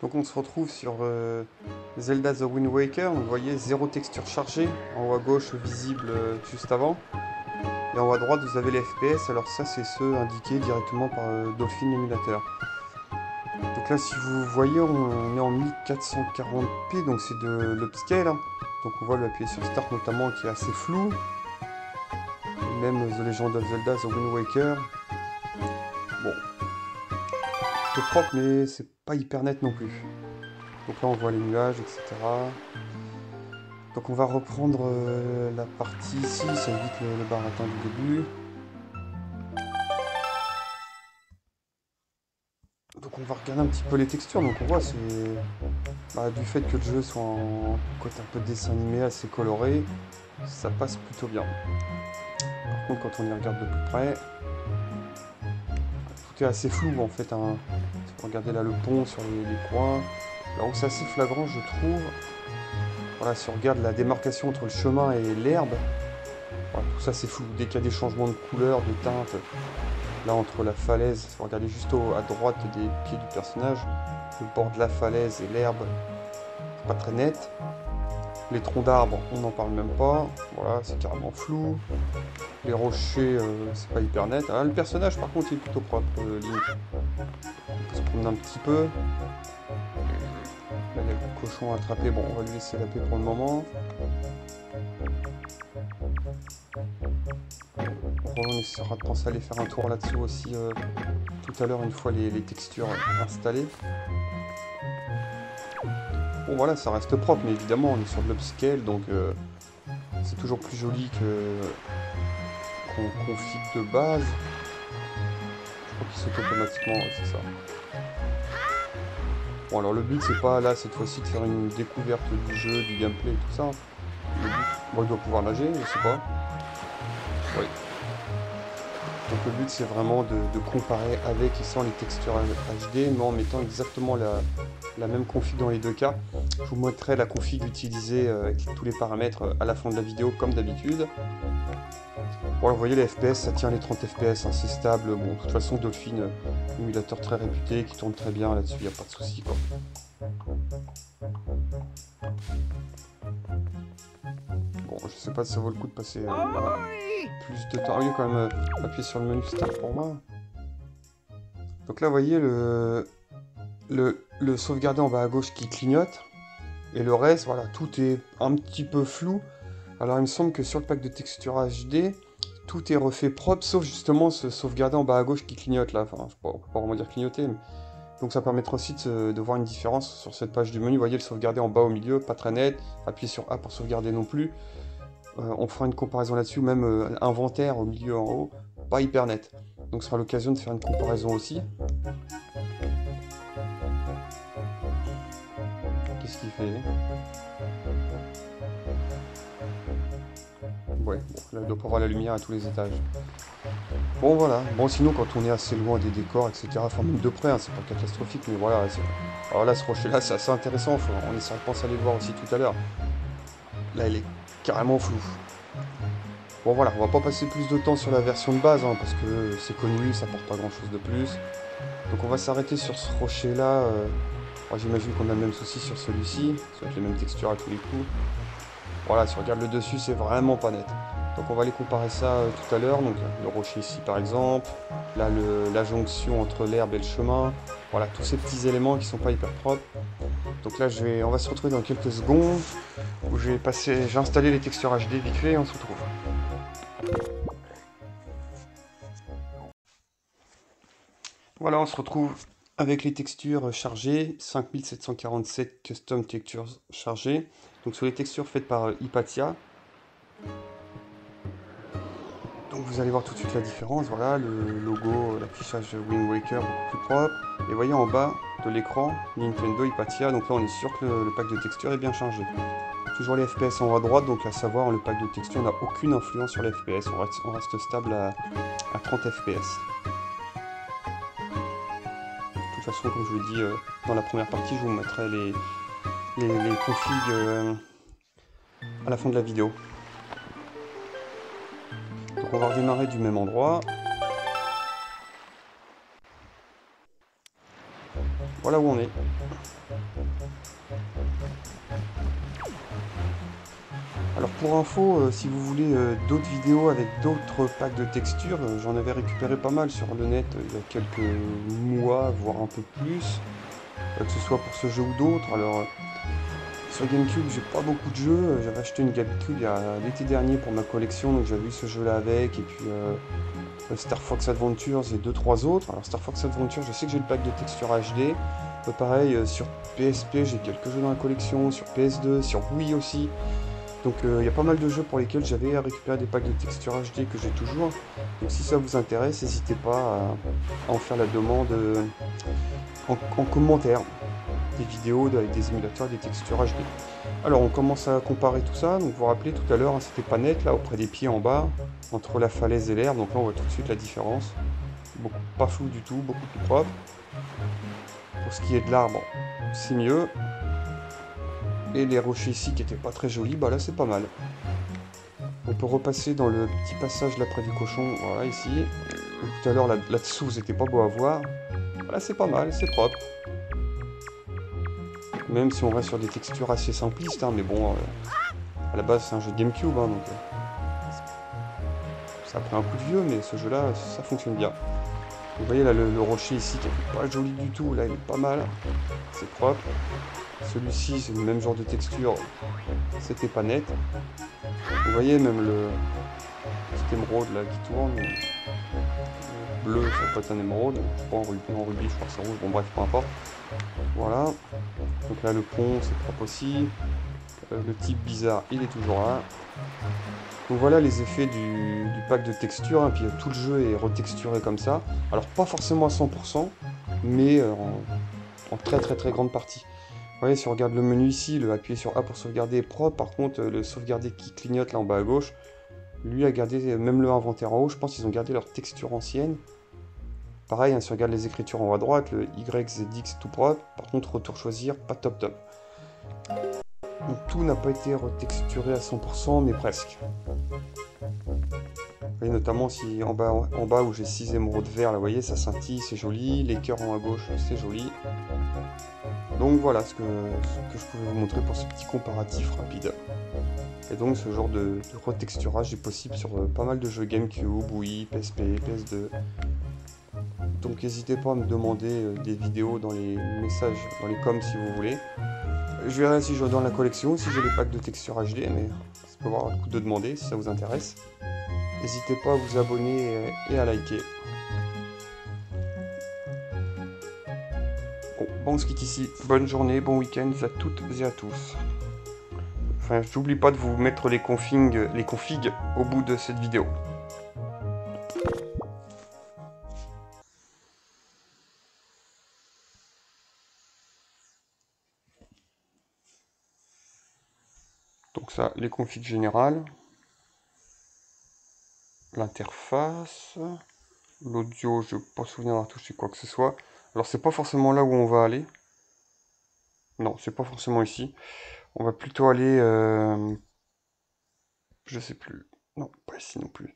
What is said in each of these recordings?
Donc on se retrouve sur Zelda The Wind Waker. Donc, vous voyez, zéro texture chargée. En haut à gauche, visible juste avant. Et en haut à droite, vous avez les FPS. Alors ça, c'est ceux indiqués directement par Dolphin Emulator. Donc là, si vous voyez, on est en 1440p. Donc c'est de l'upscale. Hein. Donc on voit l'appuyer sur Start notamment qui est assez flou. Et même The Legend of Zelda The Wind Waker. Bon, plutôt propre, mais c'est pas hyper net non plus. Donc là, on voit les nuages, etc. Donc on va reprendre la partie ici, ça évite le baratin du début. Donc on va regarder un petit peu les textures, donc on voit c'est du fait que le jeu soit en côté un peu dessin animé, assez coloré, ça passe plutôt bien. Par contre quand on y regarde de plus près, tout est assez flou en fait. Hein. Si vous regardez là le pont sur les coins, là où c'est assez flagrant je trouve. Voilà, si on regarde la démarcation entre le chemin et l'herbe, voilà, tout ça c'est flou. Dès qu'il y a des changements de couleur, de teinte, là entre la falaise, si vous regardez juste à droite des pieds du personnage, le bord de la falaise et l'herbe, c'est pas très net. Les troncs d'arbres, on n'en parle même pas, voilà, c'est carrément flou. Les rochers, c'est pas hyper net. Ah, le personnage par contre il est plutôt propre, Link. On peut se promener un petit peu. Là, il y a le cochon à attraper, bon on va lui laisser la paix pour le moment. On essaiera de penser à aller faire un tour là-dessous aussi tout à l'heure une fois les textures installées. Bon voilà, ça reste propre, mais évidemment on est sur de l'upscale, donc c'est toujours plus joli qu'on config de base. Je crois qu'il saute automatiquement, ouais, c'est ça. Bon alors le but c'est pas là cette fois-ci de faire une découverte du jeu, du gameplay et tout ça. Le but, bon il doit pouvoir nager, je sais pas. Oui. Donc le but c'est vraiment de comparer avec et sans les textures HD, mais en mettant exactement la même config dans les deux cas. Je vous montrerai la config utilisée avec tous les paramètres à la fin de la vidéo comme d'habitude. Bon vous voyez les FPS, ça tient les 30 FPS, hein, c'est stable. Bon de toute façon Dolphin, émulateur très réputé, qui tourne très bien là-dessus, il n'y a pas de souci quoi. Bon, je sais pas si ça vaut le coup de passer plus de temps. Ah oui, quand même appuyer sur le menu Start pour moi. Donc là, vous voyez le sauvegarder en bas à gauche qui clignote. Et le reste, voilà, tout est un petit peu flou. Alors il me semble que sur le pack de texture HD, tout est refait propre, sauf justement ce sauvegarder en bas à gauche qui clignote là. Enfin, on peut pas vraiment dire clignoter, mais... Donc ça permettra aussi de voir une différence sur cette page du menu. Vous voyez le sauvegarder en bas au milieu, pas très net. Appuyez sur A pour sauvegarder non plus. On fera une comparaison là-dessus, même inventaire au milieu en haut, pas hyper net. Donc ce sera l'occasion de faire une comparaison aussi. Qu'est-ce qu'il fait? Ouais, bon, là il doit pas avoir la lumière à tous les étages. Bon voilà, bon sinon quand on est assez loin des décors, etc., enfin même de près, hein, c'est pas catastrophique, mais voilà. Alors là ce rocher là c'est assez intéressant, on essaiera de penser à aller le voir aussi tout à l'heure. Là il est carrément flou. Bon voilà, on va pas passer plus de temps sur la version de base, hein, parce que c'est connu, ça apporte pas grand chose de plus. Donc on va s'arrêter sur ce rocher là. J'imagine qu'on a le même souci sur celui-ci, ça va être les mêmes textures à tous les coups. Voilà, si on regarde le dessus, c'est vraiment pas net. Donc on va aller comparer ça tout à l'heure. Donc le rocher ici par exemple, là la jonction entre l'herbe et le chemin. Voilà, tous ces petits éléments qui sont pas hyper propres. Donc là on va se retrouver dans quelques secondes où j'ai installé les textures HD vite fait et on se retrouve. Voilà, on se retrouve avec les textures chargées, 5747 custom textures chargées. Donc sur les textures faites par Hypatia. Donc vous allez voir tout de suite la différence, voilà, le logo, l'affichage Wind Waker beaucoup plus propre. Et vous voyez en bas de l'écran, Nintendo Hypatia, donc là on est sûr que le pack de texture est bien chargé. Toujours les FPS en haut à droite, donc à savoir le pack de texture n'a aucune influence sur les FPS, on reste stable à 30 FPS. De toute façon, comme je vous l'ai dit dans la première partie, je vous mettrai les configs à la fin de la vidéo. Donc on va redémarrer du même endroit. Voilà où on est. Alors pour info, si vous voulez d'autres vidéos avec d'autres packs de textures, j'en avais récupéré pas mal sur le net il y a quelques mois, voire un peu plus, que ce soit pour ce jeu ou d'autres. Alors sur GameCube, j'ai pas beaucoup de jeux, j'avais acheté une GameCube il y a l'été dernier pour ma collection, donc j'avais eu ce jeu-là avec, et puis Star Fox Adventures et 2-3 autres. Alors Star Fox Adventures, je sais que j'ai le pack de texture HD, pareil sur PSP, j'ai quelques jeux dans la collection, sur PS2, sur Wii aussi. Donc il y a pas mal de jeux pour lesquels j'avais récupéré des packs de texture HD que j'ai toujours. Donc si ça vous intéresse, n'hésitez pas à en faire la demande en commentaire des vidéos avec des émulateurs, des textures HD. Alors on commence à comparer tout ça. Donc vous vous rappelez tout à l'heure, hein, c'était pas net là auprès des pieds en bas, entre la falaise et l'herbe. Donc là on voit tout de suite la différence. Beaucoup, pas flou du tout, beaucoup plus propre. Pour ce qui est de l'arbre, c'est mieux. Et les rochers ici qui étaient pas très jolis, bah là c'est pas mal. On peut repasser dans le petit passage là près du cochon, voilà ici. Donc, tout à l'heure là-dessous c'était pas beau à voir. Voilà c'est pas mal, c'est propre. Même si on reste sur des textures assez simplistes, hein, mais bon, à la base c'est un jeu de GameCube, hein, donc ça a pris un coup de vieux, mais ce jeu là ça fonctionne bien. Vous voyez là le rocher ici qui est pas joli du tout, là il est pas mal, c'est propre. Celui-ci, c'est le même genre de texture, c'était pas net. Vous voyez même le petit émeraude là qui tourne. Le bleu, ça peut être un émeraude, je sais pas, en rubis, je crois que c'est rouge, bon bref, peu importe. Voilà. Donc là, le pont, c'est propre aussi. Le type bizarre, il est toujours là. Donc voilà les effets du pack de texture, hein, puis tout le jeu est retexturé comme ça. Alors pas forcément à 100%, mais en très très très grande partie. Vous voyez, si on regarde le menu ici, le appuyer sur A pour sauvegarder est propre. Par contre, le sauvegarder qui clignote là en bas à gauche, lui a gardé même le inventaire en haut. Je pense qu'ils ont gardé leur texture ancienne. Pareil, hein, si on regarde les écritures en haut à droite, le Y, Z, X, tout propre. Par contre, retour choisir, pas top top. Donc tout n'a pas été retexturé à 100%, mais presque. Vous voyez, notamment si en bas où j'ai 6 émeraudes verts, là, vous voyez, ça scintille, c'est joli. Les cœurs en haut à gauche, c'est joli. Donc voilà ce que je pouvais vous montrer pour ce petit comparatif rapide. Et donc ce genre de retexturage est possible sur pas mal de jeux GameCube, Wii, PSP, PS2. Donc n'hésitez pas à me demander des vidéos dans les messages, dans les coms si vous voulez. Je verrai si je dans la collection, si j'ai les packs de texture HD, mais ça peut avoir le coup de demander si ça vous intéresse. N'hésitez pas à vous abonner et à liker. Bon, on se quitte ici. Bonne journée, bon week-end à toutes et à tous. Enfin, j'oublie pas de vous mettre les configs au bout de cette vidéo. Donc ça, les configs générales. L'interface. L'audio, je n'ai pas souvenir d'avoir touché quoi que ce soit. Alors c'est pas forcément là où on va aller. Non, c'est pas forcément ici. On va plutôt aller... je sais plus. Non, pas ici non plus.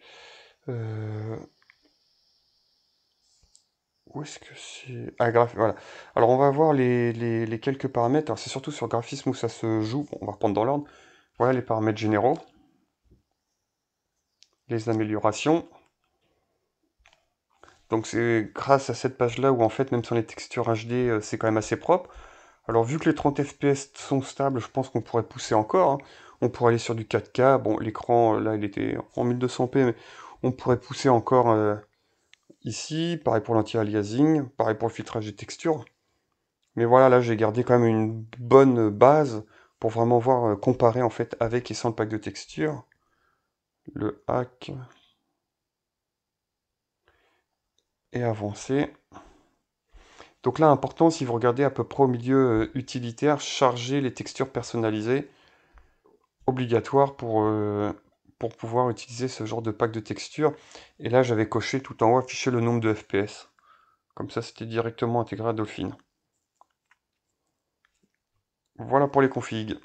Où est-ce que c'est... Ah, voilà. Alors on va voir les quelques paramètres. Alors c'est surtout sur graphisme où ça se joue. Bon, on va reprendre dans l'ordre. Voilà les paramètres généraux. Les améliorations. Donc c'est grâce à cette page-là où en fait, même sur les textures HD, c'est quand même assez propre. Alors vu que les 30 FPS sont stables, je pense qu'on pourrait pousser encore, hein. On pourrait aller sur du 4K. Bon, l'écran, là, il était en 1200p, mais on pourrait pousser encore ici. Pareil pour l'anti-aliasing, pareil pour le filtrage des textures. Mais voilà, là, j'ai gardé quand même une bonne base pour vraiment voir, comparer en fait avec et sans le pack de texture. Le hack. Et avancer. Donc là, important, si vous regardez à peu près au milieu utilitaire, charger les textures personnalisées, obligatoire pour pouvoir utiliser ce genre de pack de textures. Et là, j'avais coché tout en haut, afficher le nombre de FPS. Comme ça, c'était directement intégré à Dolphin. Voilà pour les configs.